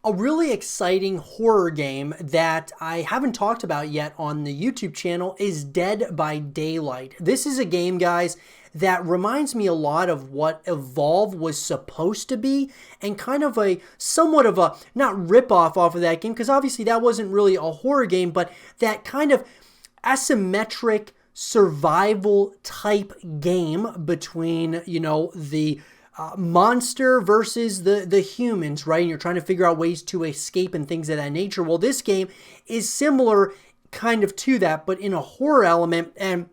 A really exciting horror game that I haven't talked about yet on the YouTube channel is Dead by Daylight. This is a game, guys, that reminds me a lot of what Evolve was supposed to be, and kind of a somewhat of a, not rip-off off of that game, because obviously that wasn't really a horror game, but that kind of asymmetric survival type game between, the monster versus the humans, right? And you're trying to figure out ways to escape and things of that nature. Well, this game is similar kind of to that, but in a horror element, and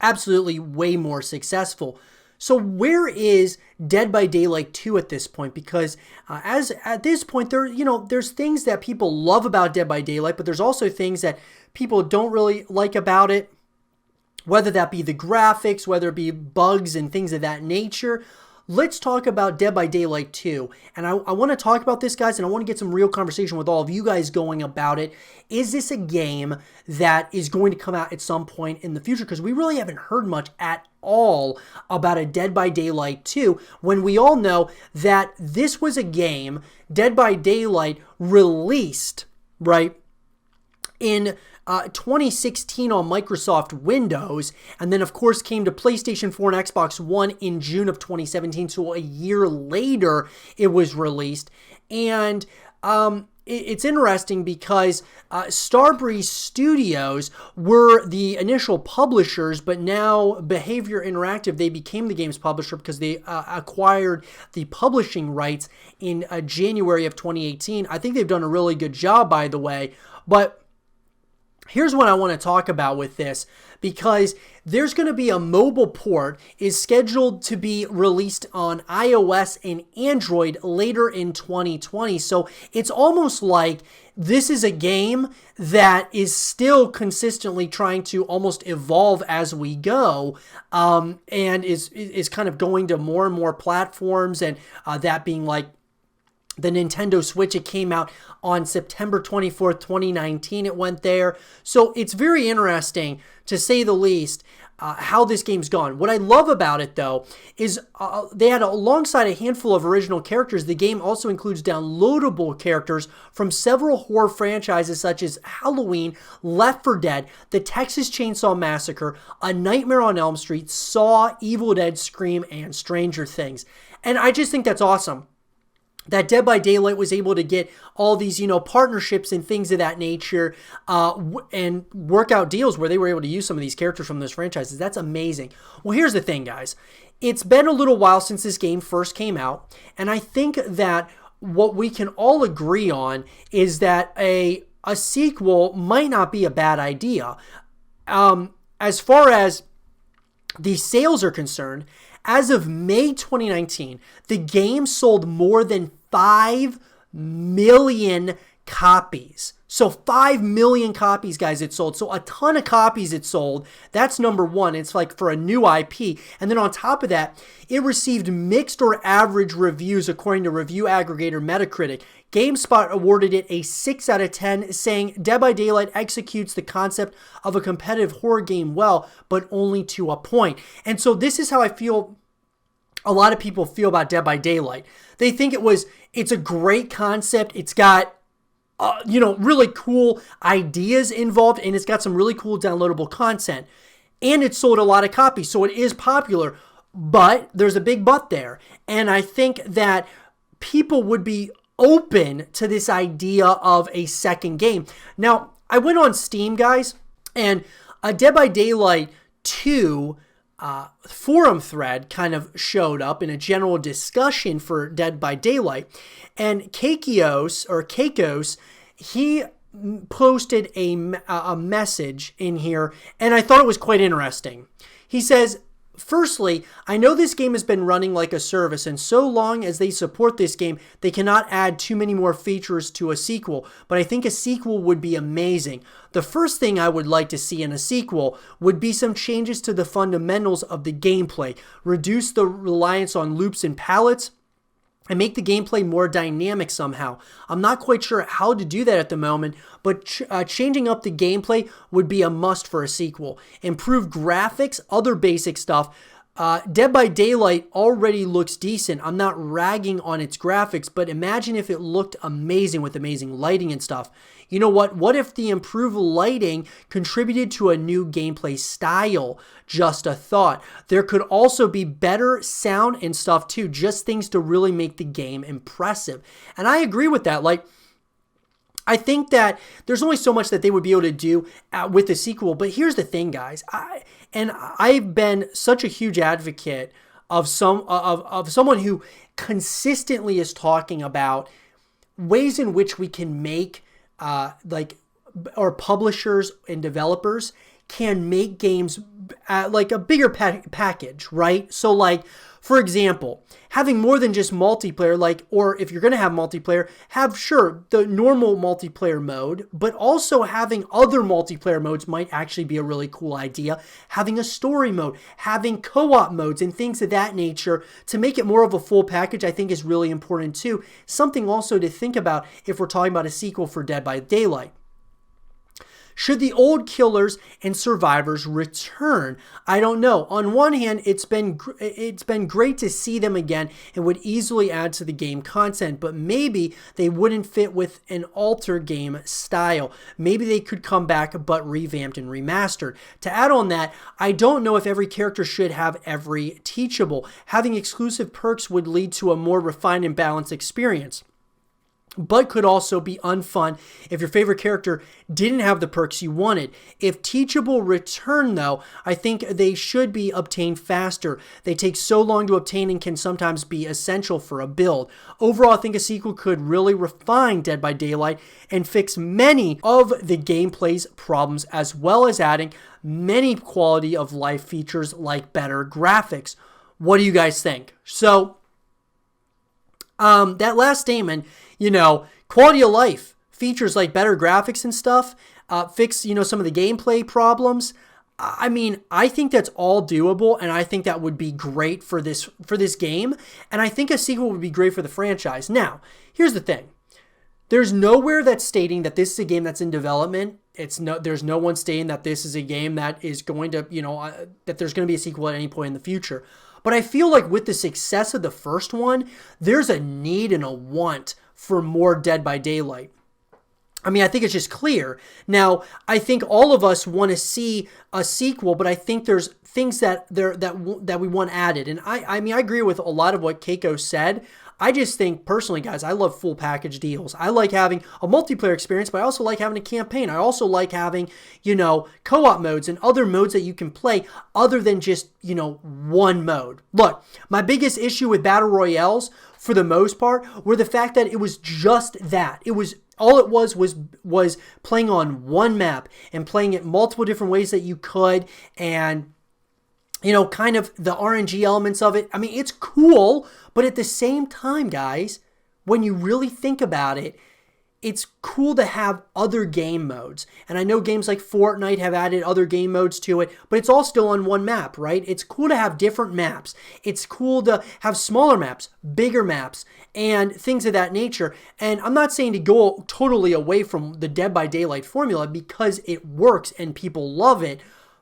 absolutely way more successful. So where is Dead by Daylight 2 at this point? Because as at this point, there's things that people love about Dead by Daylight, but there's also things that people don't really like about it, whether that be the graphics, whether it be bugs and things of that nature. Let's talk about Dead by Daylight 2. And I want to talk about this, guys, and I want to get some real conversation with all of you guys going about it. Is this a game that is going to come out at some point in the future? Because we really haven't heard much at all about a Dead by Daylight 2, when we all know that this was a game, Dead by Daylight, released, right, in 2016 on Microsoft Windows, and then of course came to PlayStation 4 and Xbox One in June of 2017, so a year later it was released. And it's interesting because Starbreeze Studios were the initial publishers, but now Behavior Interactive, they became the game's publisher because they acquired the publishing rights in January of 2018. I think they've done a really good job, by the way, but here's what I want to talk about with this, because there's going to be a mobile port is scheduled to be released on iOS and Android later in 2020. So it's almost like this is a game that is still consistently trying to almost evolve as we go, and is kind of going to more and more platforms, and that being like the Nintendo Switch. It came out on September 24th, 2019. It went there. So it's very interesting, to say the least, how this game's gone. What I love about it, though, is they had, alongside a handful of original characters, the game also includes downloadable characters from several horror franchises such as Halloween, Left 4 Dead, The Texas Chainsaw Massacre, A Nightmare on Elm Street, Saw, Evil Dead, Scream, and Stranger Things. And I just think that's awesome that Dead by Daylight was able to get all these, partnerships and things of that nature, and work out deals where they were able to use some of these characters from those franchises. That's amazing. Well, here's the thing, guys. It's been a little while since this game first came out, and I think that what we can all agree on is that a sequel might not be a bad idea. As far as the sales are concerned, as of May 2019, the game sold more than 5 million copies. So 5 million copies, guys, it sold. So a ton of copies it sold. That's number one. It's like for a new IP. And then on top of that, it received mixed or average reviews according to review aggregator Metacritic. GameSpot awarded it a 6 out of 10, saying Dead by Daylight executes the concept of a competitive horror game well, but only to a point. And so this is how I feel a lot of people feel about Dead by Daylight. They think it's a great concept. It's got, really cool ideas involved, and it's got some really cool downloadable content. And it sold a lot of copies, so it is popular. But there's a big but there. And I think that people would be open to this idea of a second game. Now, I went on Steam, guys, and a Dead by Daylight 2 forum thread kind of showed up in a general discussion for Dead by Daylight. And Kakos, he posted a message in here, and I thought it was quite interesting. He says, firstly, I know this game has been running like a service, and so long as they support this game, they cannot add too many more features to a sequel, but I think a sequel would be amazing. The first thing I would like to see in a sequel would be some changes to the fundamentals of the gameplay, reduce the reliance on loops and pallets, and make the gameplay more dynamic somehow. I'm not quite sure how to do that at the moment, but changing up the gameplay would be a must for a sequel. Improve graphics, other basic stuff, Dead by Daylight already looks decent. I'm not ragging on its graphics, but imagine if it looked amazing with amazing lighting and stuff. You know what? What if the improved lighting contributed to a new gameplay style? Just a thought. There could also be better sound and stuff too, just things to really make the game impressive. And I agree with that. Like, I think that there's only so much that they would be able to do with the sequel. But here's the thing, guys. I've been such a huge advocate of someone who consistently is talking about ways in which we can make or publishers and developers can make games like a bigger package, right? So like, for example, having more than just multiplayer, or if you're going to have multiplayer, have the normal multiplayer mode, but also having other multiplayer modes might actually be a really cool idea. Having a story mode, having co-op modes and things of that nature to make it more of a full package, I think is really important too. Something also to think about if we're talking about a sequel for Dead by Daylight. Should the old killers and survivors return? I don't know. On one hand, it's been great to see them again and would easily add to the game content, but maybe they wouldn't fit with an altered game style. Maybe they could come back but revamped and remastered. To add on that, I don't know if every character should have every teachable. Having exclusive perks would lead to a more refined and balanced experience, but could also be unfun if your favorite character didn't have the perks you wanted. If teachable return, though, I think they should be obtained faster. They take so long to obtain and can sometimes be essential for a build. Overall, I think a sequel could really refine Dead by Daylight and fix many of the gameplay's problems, as well as adding many quality of life features like better graphics. What do you guys think? So, that last statement, quality of life features like better graphics and stuff, fix, some of the gameplay problems. I mean, I think that's all doable, and I think that would be great for this game, and I think a sequel would be great for the franchise. Now, here's the thing. There's nowhere that's stating that this is a game that's in development. There's no one stating that this is a game that is going to, that there's going to be a sequel at any point in the future. But I feel like with the success of the first one, there's a need and a want for more Dead by Daylight. I mean, I think it's just clear. Now, I think all of us want to see a sequel, but I think there's things that we want added. And I mean, I agree with a lot of what Keiko said. I just think, personally, guys, I love full package deals. I like having a multiplayer experience, but I also like having a campaign. I also like having, co-op modes and other modes that you can play other than just, one mode. Look, my biggest issue with Battle Royales, for the most part, were the fact that it was just that. All it was playing on one map and playing it multiple different ways that you could, and kind of the RNG elements of it. I mean, it's cool, but at the same time, guys, when you really think about it, it's cool to have other game modes. And I know games like Fortnite have added other game modes to it, but it's all still on one map, right? It's cool to have different maps. It's cool to have smaller maps, bigger maps, and things of that nature. And I'm not saying to go totally away from the Dead by Daylight formula, because it works and people love it,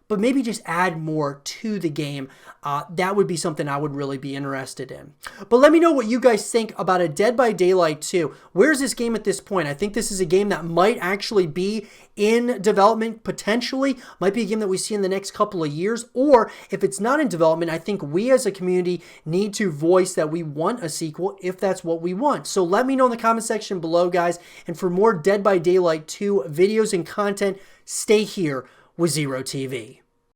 but maybe just add more to the game. That would be something I would really be interested in. But let me know what you guys think about a Dead by Daylight 2. Where's this game at this point? I think this is a game that might actually be in development, potentially. Might be a game that we see in the next couple of years. Or if it's not in development, I think we as a community need to voice that we want a sequel if that's what we want. So let me know in the comment section below, guys. And for more Dead by Daylight 2 videos and content, stay here with Zero TV.